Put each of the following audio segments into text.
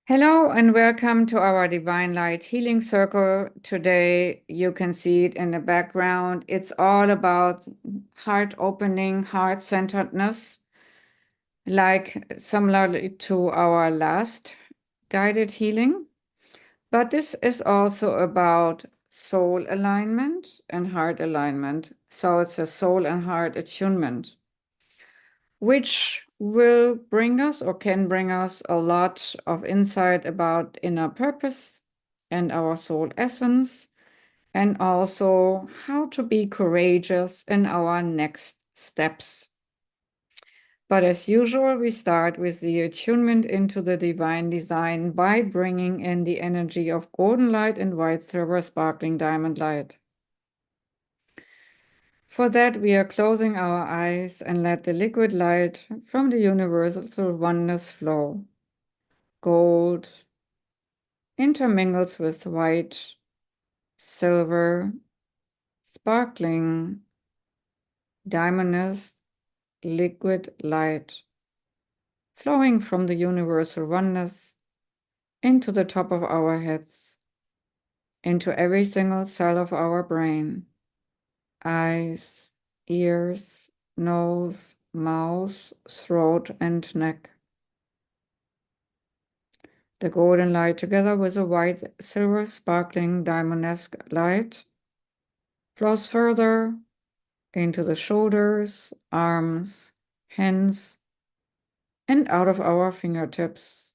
Hello and welcome to our Divine Light Healing Circle. Today you can see it in the background. It's all about heart opening, heart centeredness, like similarly to our last guided healing. But this is also about soul alignment and heart alignment. So it's a soul and heart attunement, which will bring us or can bring us a lot of insight about inner purpose and our soul essence, and also how to be courageous in our next steps. But as usual, we start with the attunement into the divine design by bringing in the energy of golden light and white silver sparkling diamond light. For that, we are closing our eyes and let the liquid light from the universal oneness flow. Gold intermingles with white, silver, sparkling, diamondous, liquid light, flowing from the universal oneness into the top of our heads, into every single cell of our brain, eyes, ears, nose, mouth, throat, and neck. The golden light, together with the white, silver, sparkling, diamond-esque light, flows further into the shoulders, arms, hands, and out of our fingertips.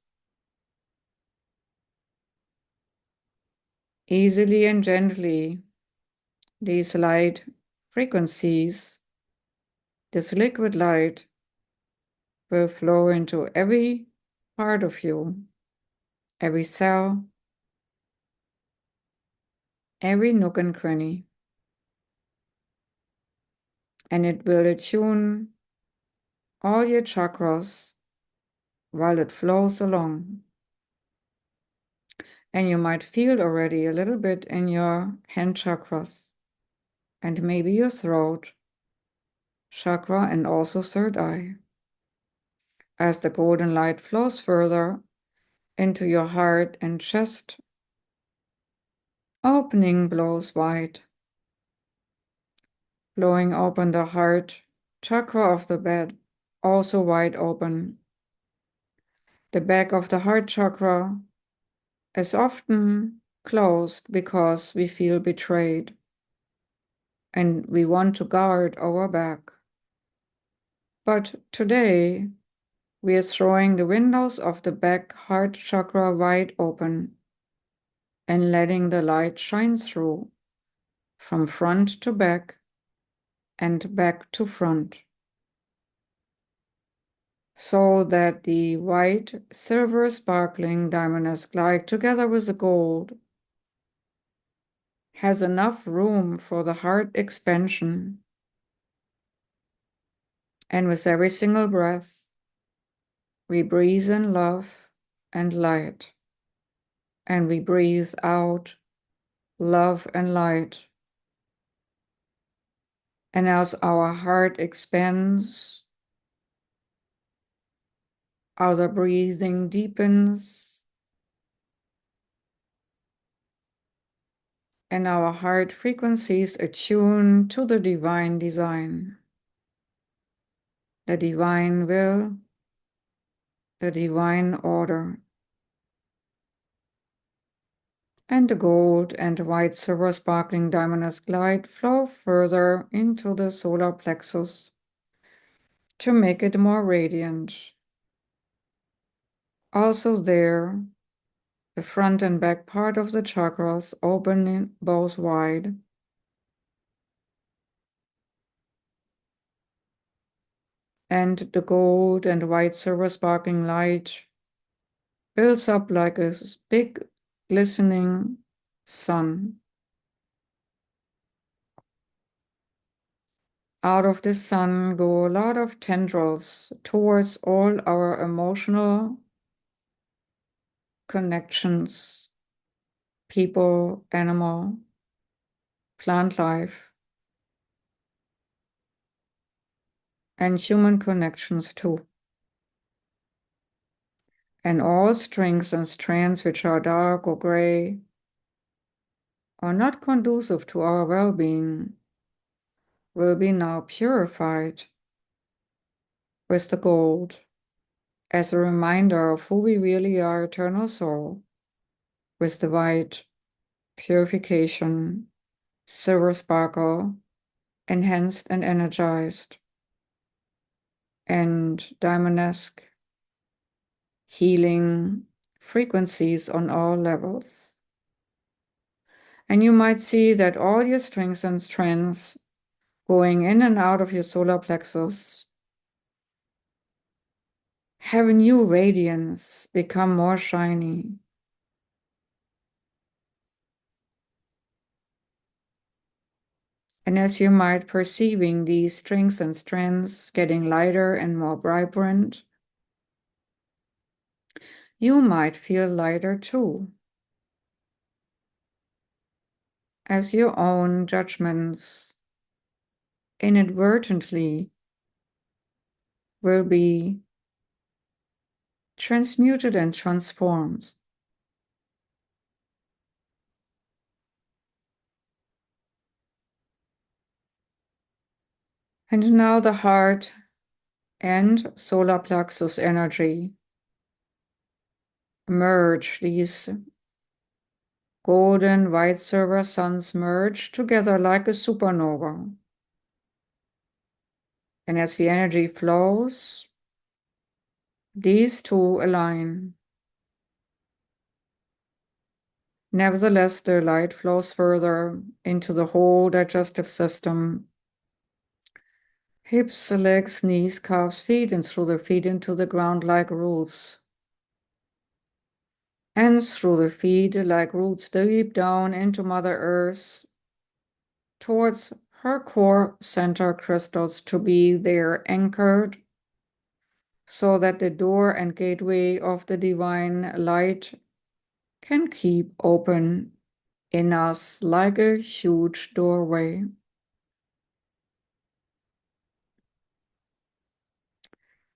Easily and gently, these light frequencies, this liquid light, will flow into every part of you, every cell, every nook and cranny. And it will attune all your chakras while it flows along. And you might feel already a little bit in your hand chakras and maybe your throat chakra and also third eye. As the golden light flows further into your heart and chest, opening blows wide, blowing open the heart chakra of the bed, also wide open. The back of the heart chakra is often closed because we feel betrayed and we want to guard our back. But today, we are throwing the windows of the back heart chakra wide open and letting the light shine through from front to back and back to front, so that the white, silver, sparkling diamond-esque light, together with the gold, has enough room for the heart expansion. And with every single breath, we breathe in love and light, and we breathe out love and light. And as our heart expands, our breathing deepens, and our heart frequencies attune to the divine design, the divine will, the divine order. And the gold and white silver sparkling diamond-esque light flow further into the solar plexus to make it more radiant. Also there, the front and back part of the chakras open both wide. And the gold and white silver sparkling light builds up like a big glistening sun. Out of the sun go a lot of tendrils towards all our emotional connections, people, animal, plant life, and human connections too. And all strings and strands which are dark or gray are not conducive to our well-being will be now purified with the gold as a reminder of who we really are, eternal soul, with the white, purification, silver sparkle, enhanced and energized, and diamond-esque healing frequencies on all levels. And you might see that all your strings and strands going in and out of your solar plexus have a new radiance, become more shiny. And as you might perceiving these strings and strands getting lighter and more vibrant, you might feel lighter too, as your own judgments inadvertently will be transmuted and transformed. And now the heart and solar plexus energy merge. These golden white silver suns merge together like a supernova. And as the energy flows, these two align. Nevertheless, the light flows further into the whole digestive system. Hips, legs, knees, calves, feet, and through the feet into the ground like roots. And through the feet like roots deep down into Mother Earth, towards her core center crystals to be there anchored, so that the door and gateway of the divine light can keep open in us like a huge doorway.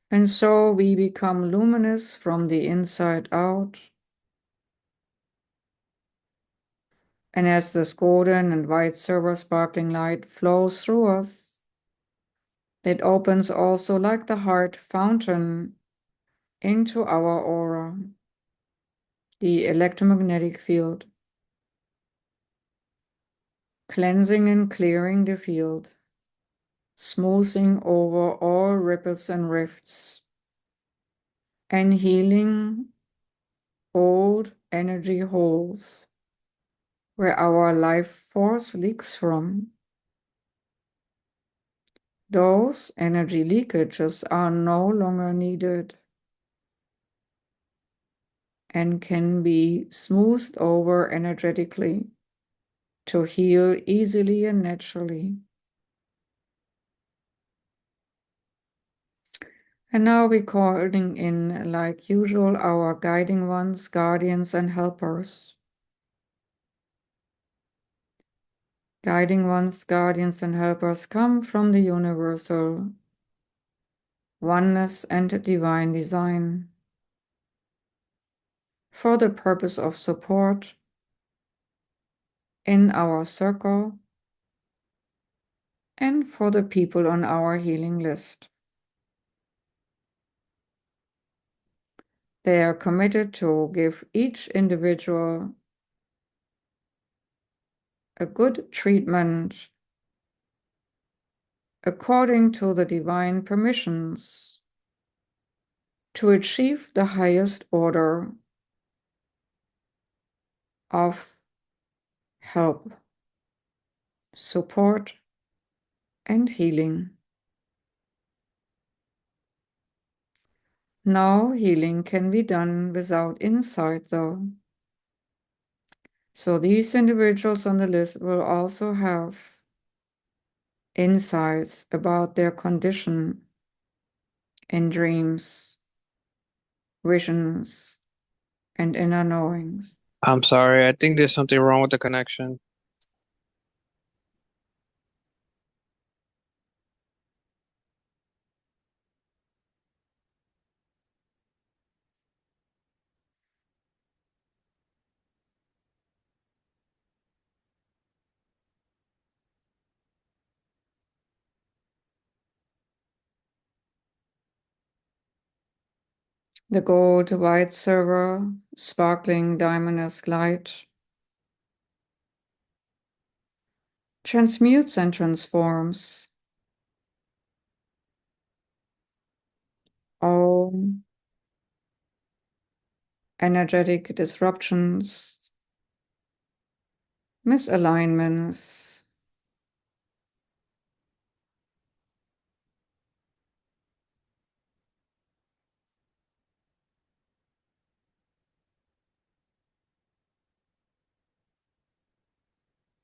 And so we become luminous from the inside out. And as this golden and white silver sparkling light flows through us, it opens also like the heart fountain into our aura, the electromagnetic field, cleansing and clearing the field, smoothing over all ripples and rifts, and healing old energy holes where our life force leaks from. Those energy leakages are no longer needed and can be smoothed over energetically to heal easily and naturally. And now we're calling in, like usual, our guiding ones, guardians, and helpers. Guiding ones, guardians, and helpers come from the universal oneness and divine design for the purpose of support in our circle and for the people on our healing list. They are committed to give each individual a good treatment according to the divine permissions to achieve the highest order of help, support, and healing. No healing can be done without insight, though. So these individuals on the list will also have insights about their condition in dreams, visions, and inner knowing. I'm sorry. I think there's something wrong with the connection. The gold white silver sparkling diamond-esque light transmutes and transforms all energetic disruptions, misalignments,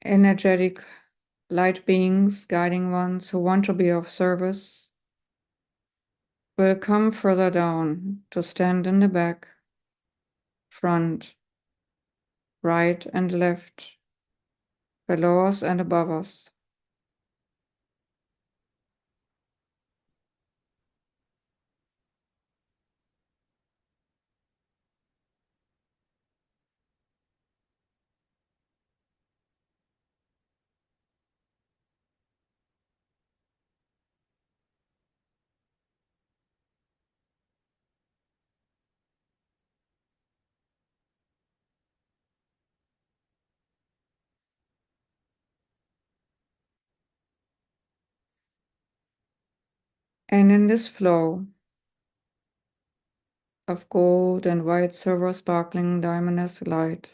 energetic light beings, guiding ones who want to be of service will come further down to stand in the back, front, right and left, below us and above us. And in this flow of gold and white silver sparkling diamond-esque light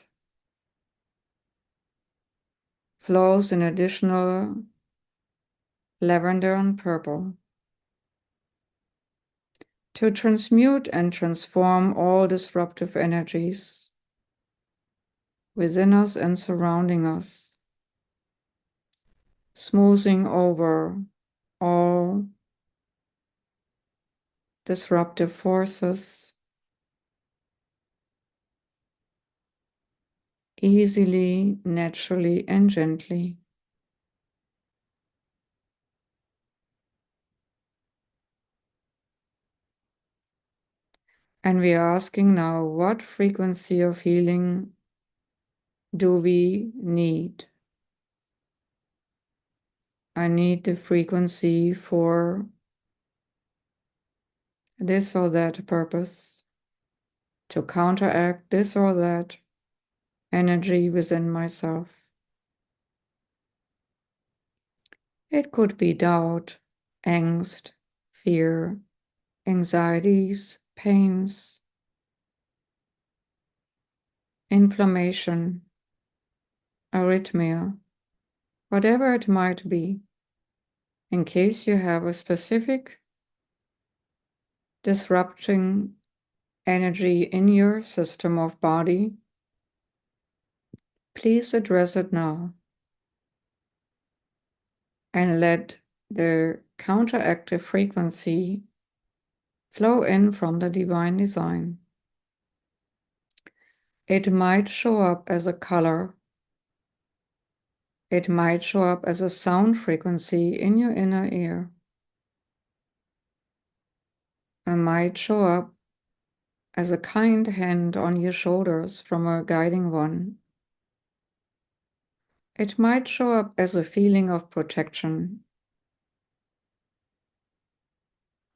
flows an additional lavender and purple to transmute and transform all disruptive energies within us and surrounding us, smoothing over all disruptive forces easily, naturally, and gently. And we are asking now, what frequency of healing do we need? I need the frequency for this or that purpose, to counteract this or that energy within myself. It could be doubt, angst, fear, anxieties, pains, inflammation, arrhythmia, whatever it might be. In case you have a specific disrupting energy in your system of body, please address it now and let the counteractive frequency flow in from the divine design. It might show up as a color. It might show up as a sound frequency in your inner ear. It might show up as a kind hand on your shoulders from a guiding one. It might show up as a feeling of protection.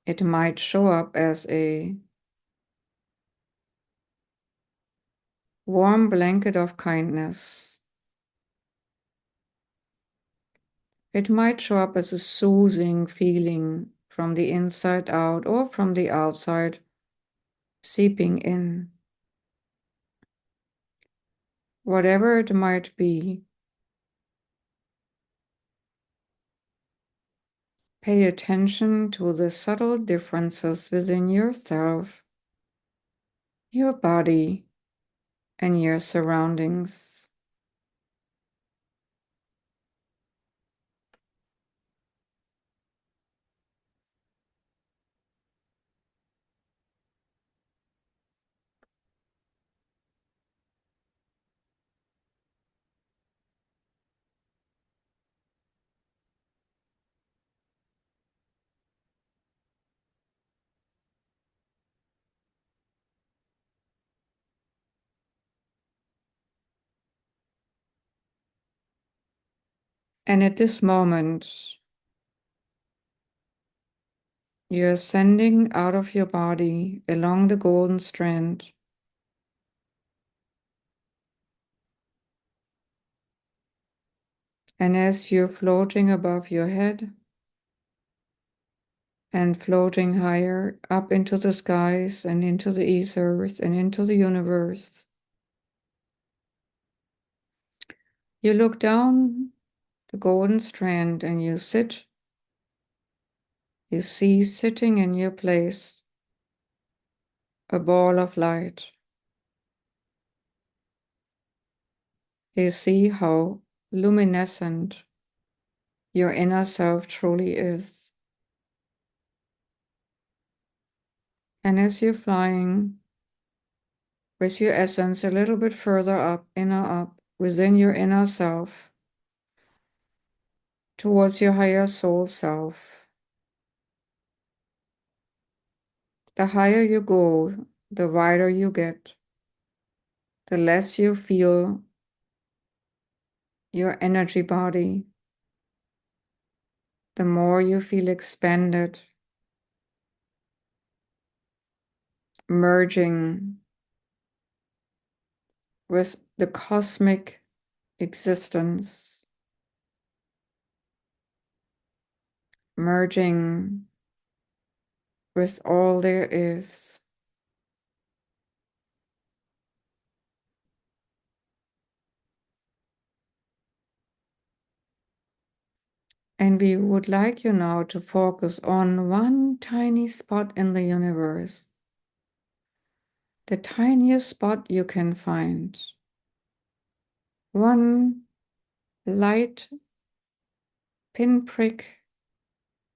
It might show up as a warm blanket of kindness. It might show up as a soothing feeling from the inside out or from the outside, seeping in. Whatever it might be, pay attention to the subtle differences within yourself, your body, and your surroundings. And at this moment, You're ascending out of your body along the golden strand. And as you're floating above your head and floating higher up into the skies and into the ethers and into the universe, you look down the golden strand and you see sitting in your place a ball of light. You see how luminescent your inner self truly is. And as you're flying with your essence a little bit further up, within your inner self, towards your higher soul self, the higher you go, the wider you get, the less you feel your energy body, the more you feel expanded, merging with the cosmic existence, merging with all there is. And we would like you now to focus on one tiny spot in the universe, the tiniest spot you can find. One light pinprick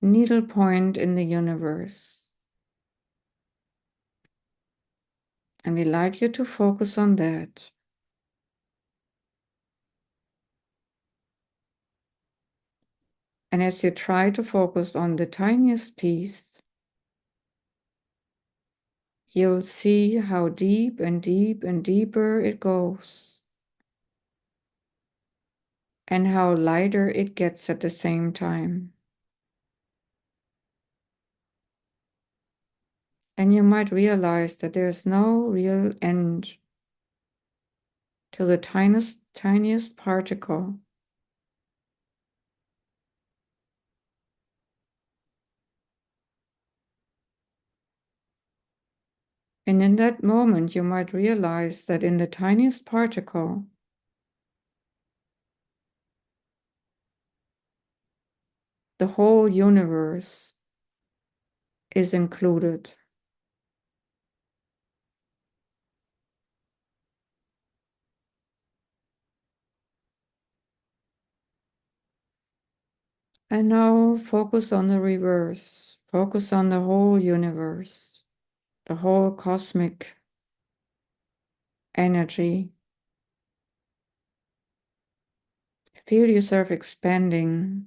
needle point in the universe. And we like you to focus on that. And as you try to focus on the tiniest piece, you'll see how deep and deep and deeper it goes, and how lighter it gets at the same time. And you might realize that there's no real end to the tiniest particle. And in that moment, you might realize that in the tiniest particle, the whole universe is included. And now focus on the reverse. Focus on the whole universe, the whole cosmic energy. Feel yourself expanding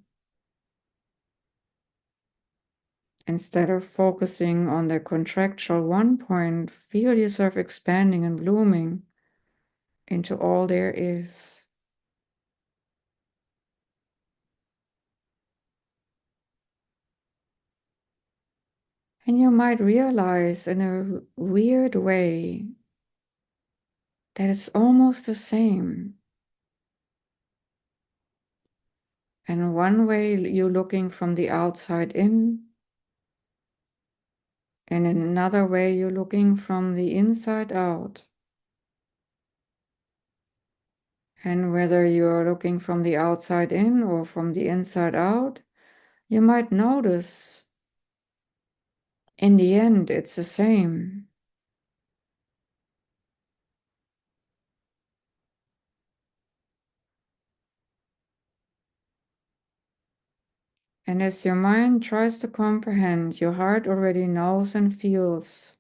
instead of focusing on the contractual one point. Feel yourself expanding and blooming into all there is. And you might realize in a weird way that it's almost the same. And one way you're looking from the outside in, and in another way you're looking from the inside out. And whether you're looking from the outside in or from the inside out, you might notice in the end it's the same. And as your mind tries to comprehend, your heart already knows and feels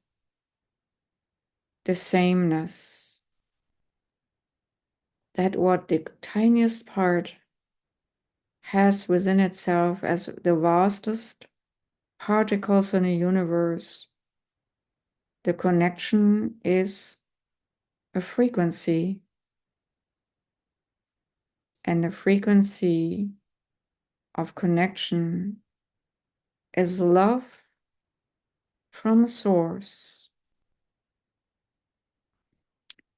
the sameness. That what the tiniest part has within itself as the vastest particles in the universe, the connection is a frequency. And the frequency of connection is love from source.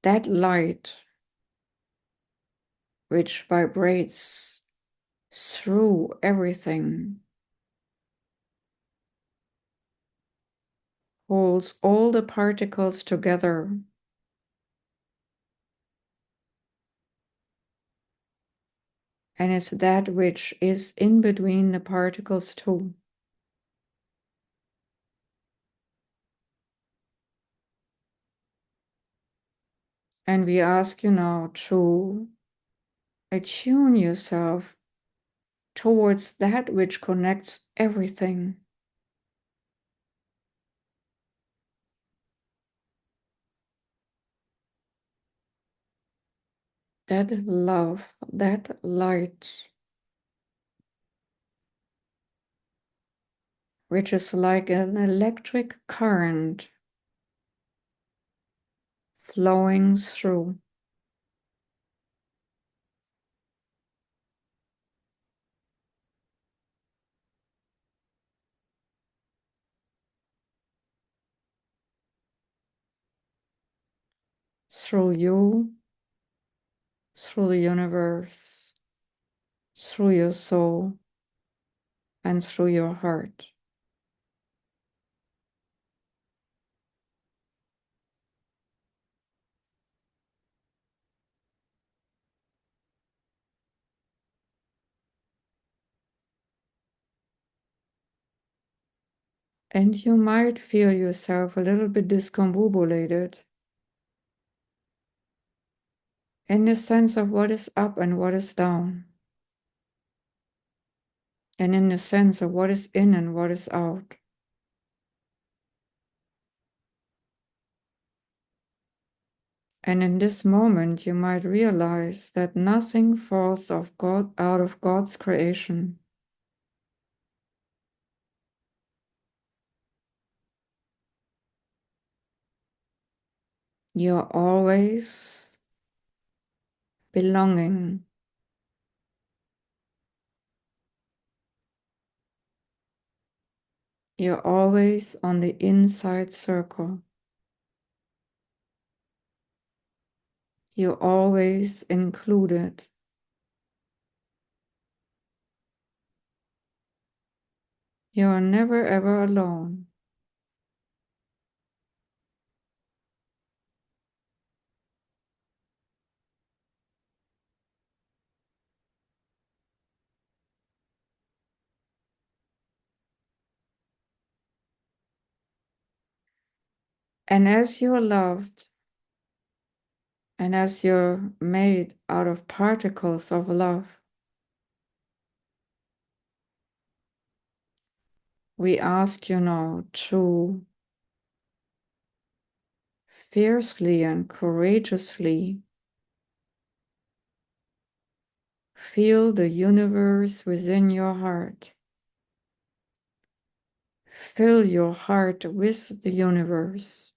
That light which vibrates through everything holds all the particles together and is that which is in between the particles too. And we ask you now to attune yourself towards that which connects everything. That love, that light, which is like an electric current flowing through you, through the universe, through your soul, and through your heart. And you might feel yourself a little bit discombobulated in the sense of what is up and what is down, and in the sense of what is in and what is out. And in this moment, you might realize that nothing falls of God, out of God's creation. You're always belonging. You're always on the inside circle. You're always included. You're never ever alone. And as you're loved, and as you're made out of particles of love, we ask you now to fiercely and courageously feel the universe within your heart. Fill your heart with the universe.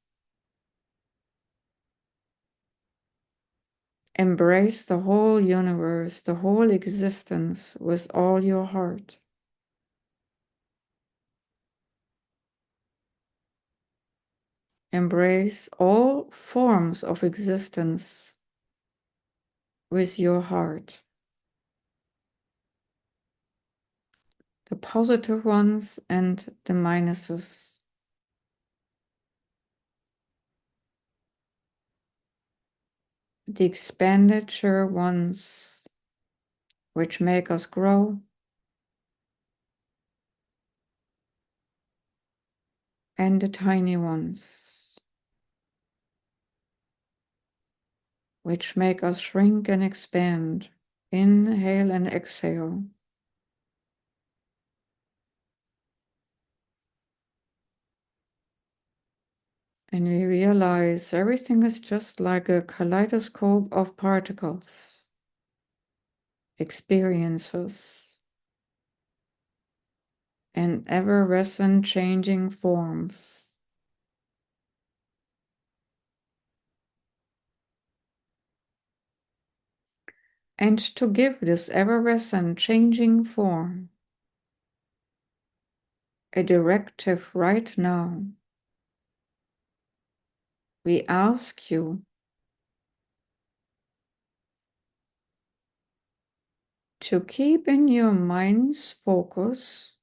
Embrace the whole universe, the whole existence with all your heart. Embrace all forms of existence with your heart. The positive ones and the minuses. The expenditure ones which make us grow, and the tiny ones which make us shrink and expand. Inhale and exhale. And we realize everything is just like a kaleidoscope of particles, experiences, and ever-present changing forms. And to give this ever-present changing form a directive right now, we ask you to keep in your mind's focus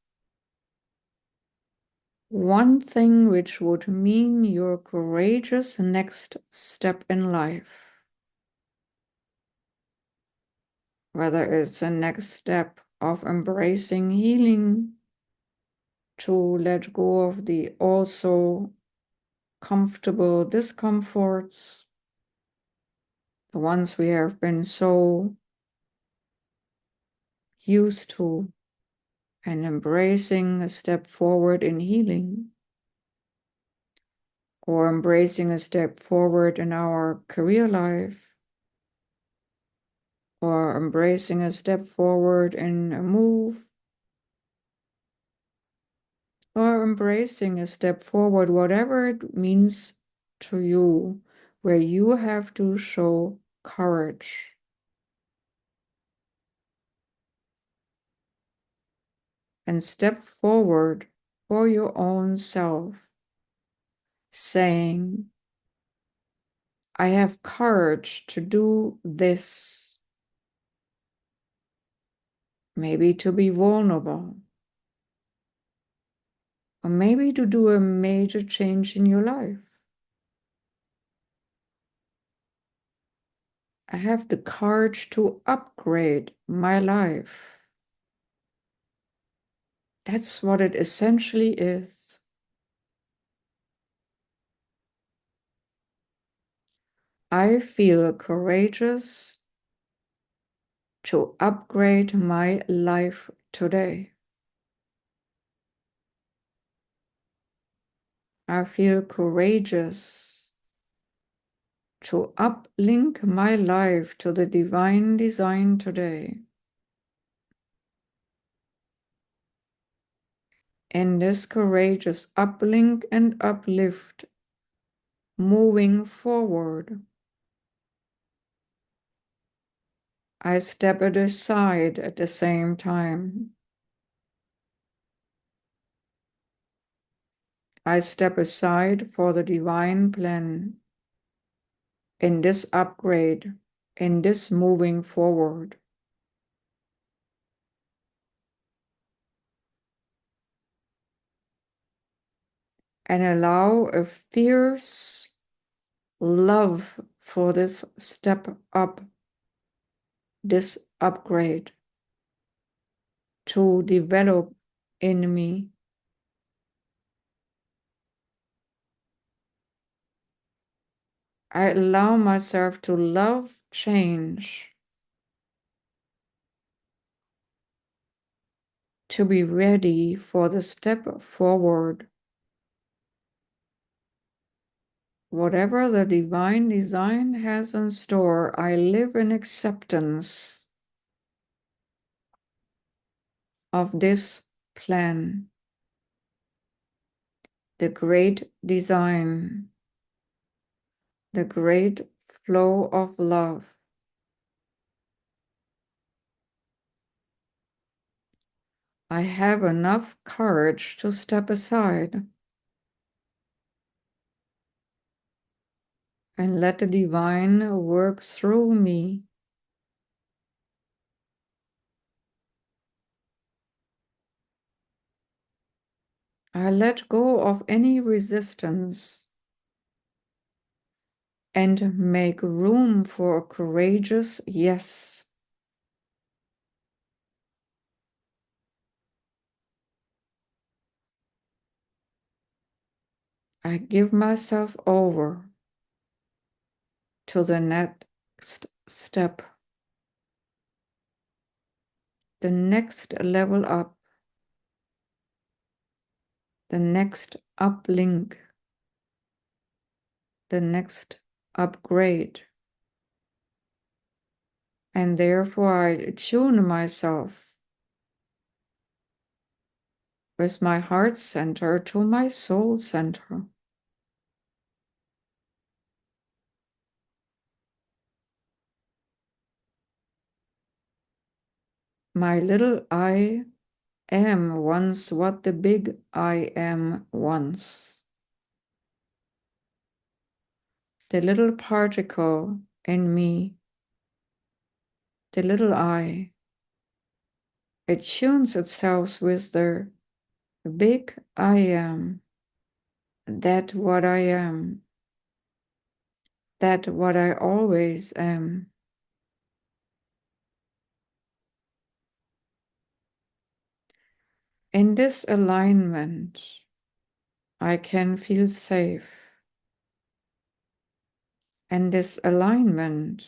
one thing which would mean your courageous next step in life. Whether it's a next step of embracing healing, to let go of the also comfortable discomforts, the ones we have been so used to, and embracing a step forward in healing, or embracing a step forward in our career life, or embracing a step forward in a move, or embracing a step forward, whatever it means to you, where you have to show courage and step forward for your own self, saying, I have courage to do this, maybe to be vulnerable, or maybe to do a major change in your life. I have the courage to upgrade my life. That's what it essentially is. I feel courageous to upgrade my life today. I feel courageous to uplink my life to the divine design today. In this courageous uplink and uplift, moving forward, I step it aside at the same time. I step aside for the divine plan in this upgrade, in this moving forward. And allow a fierce love for this step up, this upgrade to develop in me. I allow myself to love change, to be ready for the step forward. Whatever the divine design has in store, I live in acceptance of this plan, the great design, the great flow of love. I have enough courage to step aside and let the divine work through me. I let go of any resistance and make room for a courageous yes. I give myself over to the next step, the next level up, the next uplink, the next upgrade. And therefore I tune myself with my heart center to my soul center. My little I am once what the big I am once. the little particle in me, the little I, it tunes itself with the big I am, that what I am, that what I always am. In this alignment, I can feel safe. In this alignment,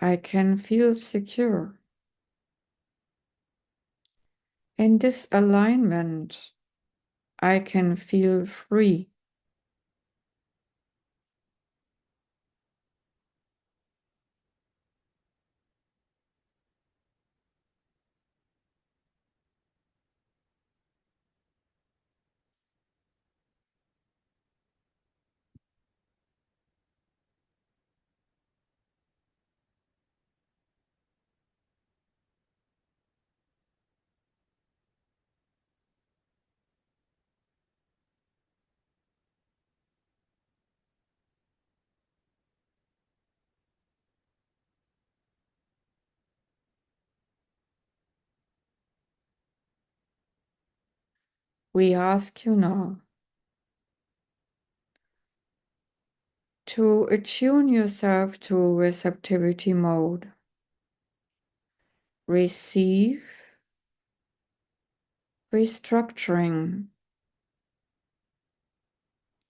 I can feel secure. In this alignment, I can feel free. We ask you now to attune yourself to receptivity mode. Receive restructuring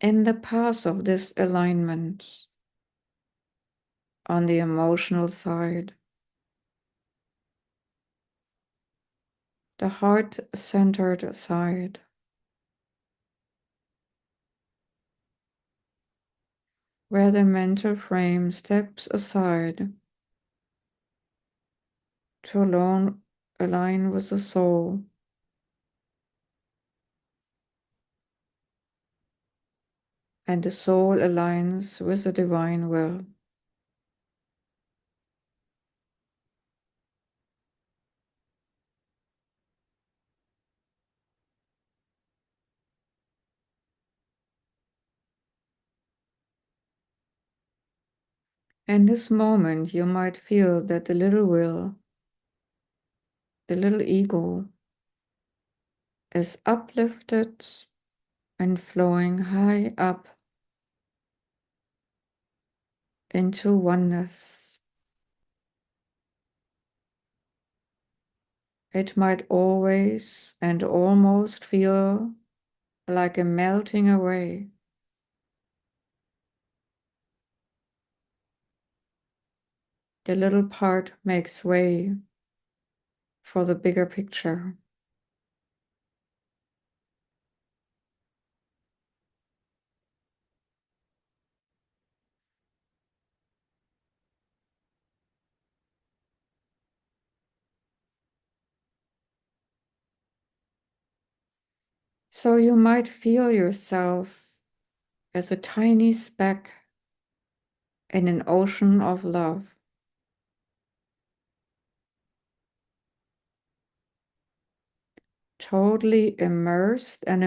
in the path of this alignment on the emotional side, the heart-centered side, where the mental frame steps aside to align with the soul. And the soul aligns with the divine will. In this moment, you might feel that the little will, the little ego, is uplifted and flowing high up into oneness. It might always and almost feel like a melting away. The little part makes way for the bigger picture. So you might feel yourself as a tiny speck in an ocean of love. Totally immersed and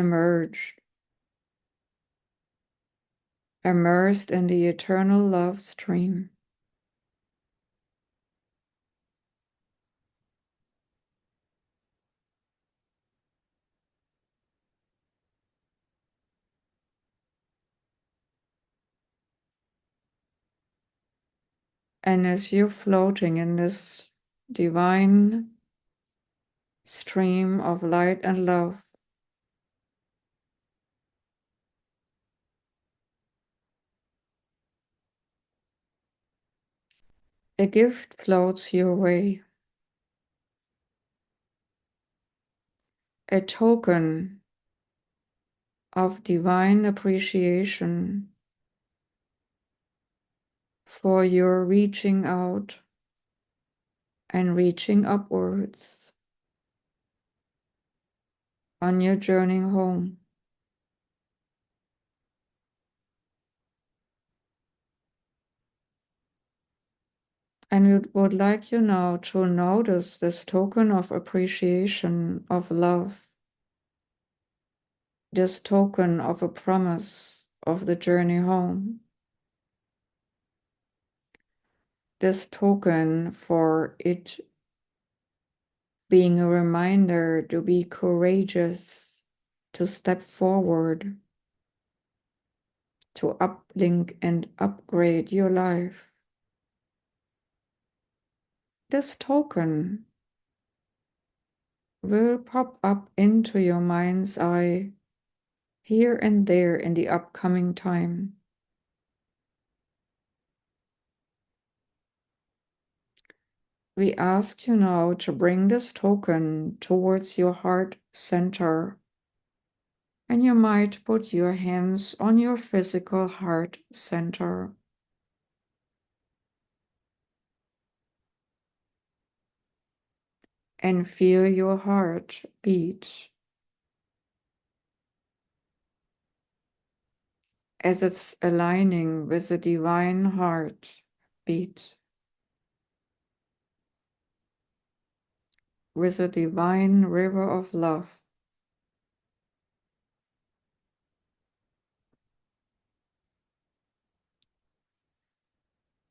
immersed in the eternal love stream. And as you're floating in this divine stream of light and love, a gift floats your way, a token of divine appreciation for your reaching out and reaching upwards on your journey home. And we would like you now to notice this token of appreciation, of love, this token of a promise of the journey home. this token for it being a reminder to be courageous, to step forward, to uplink and upgrade your life. This token will pop up into your mind's eye here and there in the upcoming time. We ask you now to bring this token towards your heart center, and you might put your hands on your physical heart center. And feel your heart beat as it's aligning with the divine heart beat, with the divine river of love.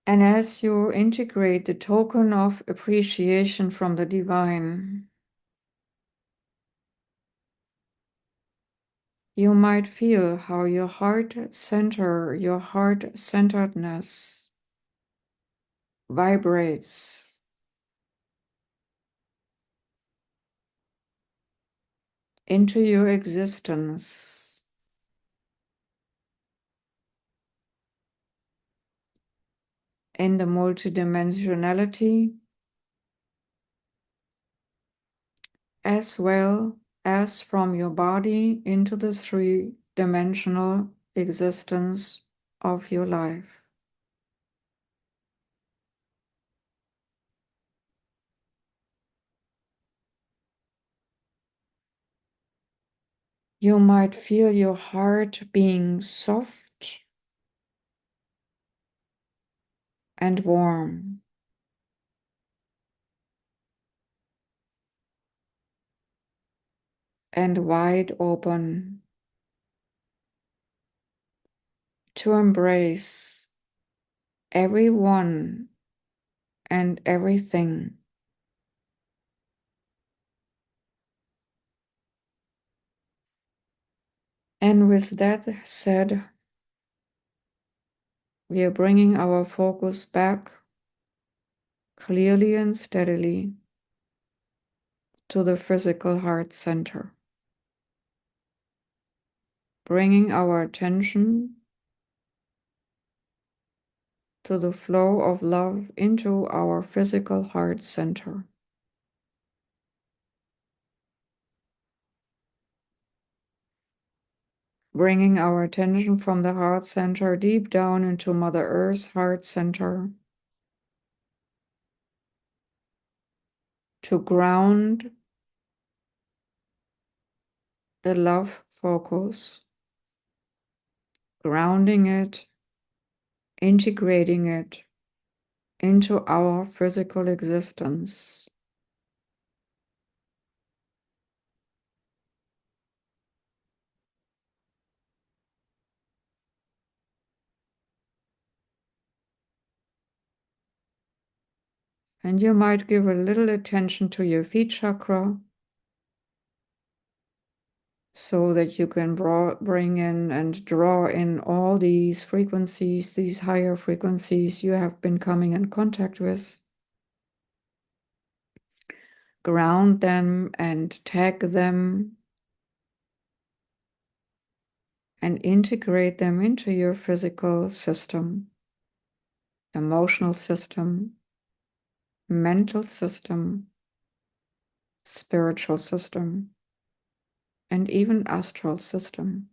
And as you integrate the token of appreciation from the divine, you might feel how your heart center, your heart centeredness vibrates into your existence. In the multidimensionality, as well as from your body into the three-dimensional existence of your life. You might feel your heart being soft and warm. And wide open to embrace everyone and everything. And with that said, we are bringing our focus back clearly and steadily to the physical heart center, bringing our attention to the flow of love into our physical heart center. Bringing our attention from the heart center deep down into Mother Earth's heart center to ground the love focus, grounding it, integrating it into our physical existence. And you might give a little attention to your feet chakra so that you can bring in and draw in all these frequencies, these higher frequencies you have been coming in contact with. Ground them and tag them and integrate them into your physical system, emotional system, mental system, spiritual system, and even astral system.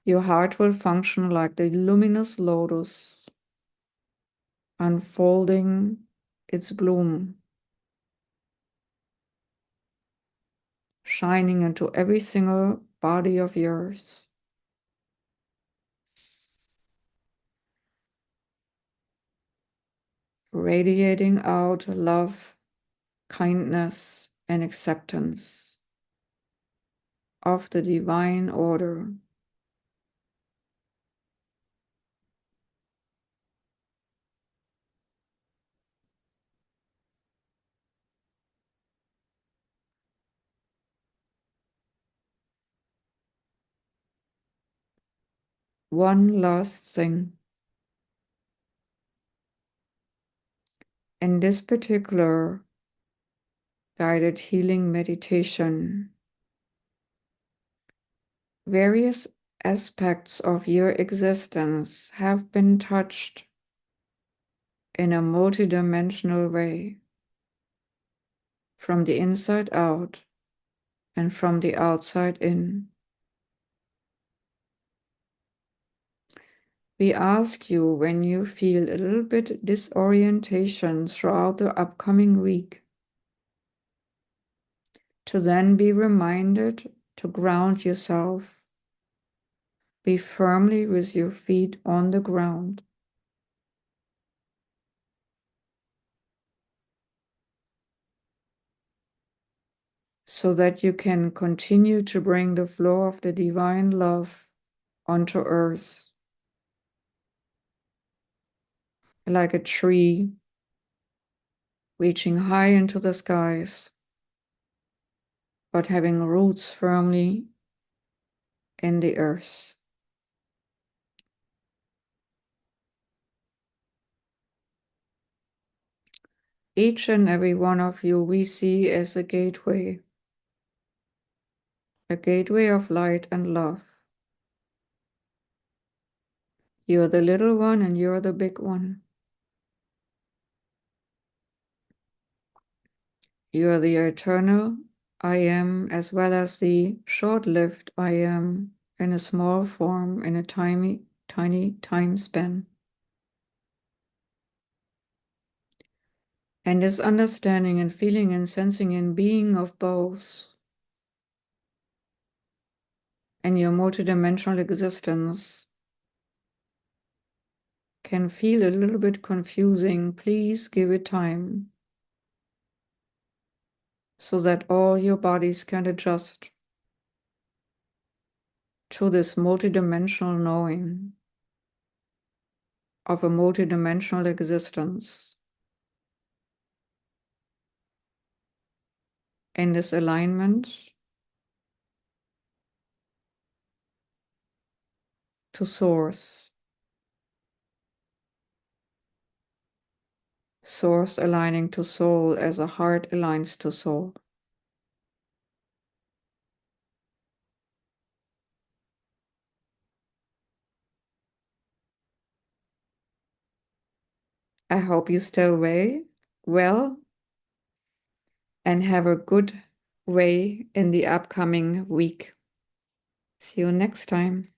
Your heart will function like the luminous lotus, unfolding its bloom, shining into every single body of yours, radiating out love, kindness, and acceptance of the divine order. one last thing. In this particular guided healing meditation, various aspects of your existence have been touched in a multidimensional way, from the inside out and from the outside in. We ask you, when you feel a little bit disorientation throughout the upcoming week, to then be reminded to ground yourself. Be firmly with your feet on the ground. So that you can continue to bring the flow of the divine love onto earth. Like a tree reaching high into the skies, but having roots firmly in the earth. Each and every one of you we see as a gateway of light and love. You're the little one and you're the big one. You're the eternal I am, as well as the short-lived I am, in a small form, in a tiny time span. And this understanding and feeling and sensing and being of both and your multidimensional existence can feel a little bit confusing. Please give it time so that all your bodies can adjust to this multidimensional knowing of a multidimensional existence. In this alignment to source. Source aligning to soul as a heart aligns to soul. I hope you stay well and have a good way in the upcoming week. See you next time.